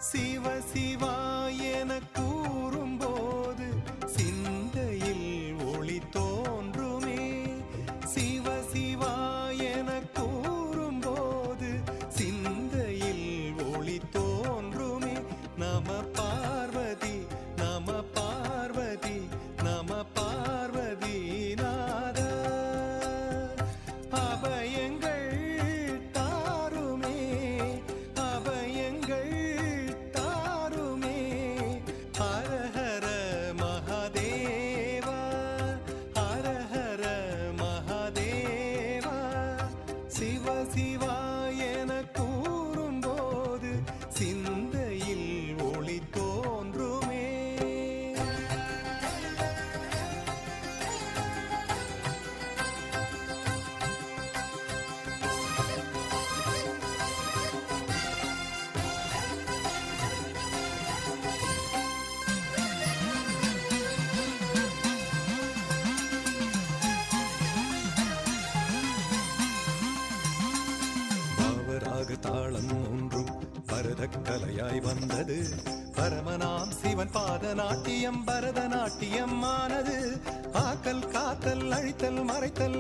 சிவ சிவா என கூறும்போது சிந்தையில் ஒளி தோன்றுமே. சிவ சிவா என கூறும்போது சிந்தையில் ஒளி தோன்றுமே. நம பார்வதி நம பார்வதி நம பார்வதி நாத. அபயங்கள் தாருமே அபயங்கள் தாருமே. ஹர ஹர மகாதேவா ஹர ஹர மகாதேவா. சிவ சிவா என கூறும்போது சிந்தையில் ஒளி தோன்றுமே. பாவராக தாளம் ஒன்றும் பரதக்கலையாய் வந்தது. பரமனாம் சிவன் பாத நாட்டியம் பரதநாட்டியம் ஆனது. ஆக்கல் காத்தல் அழித்தல் மறைத்தல்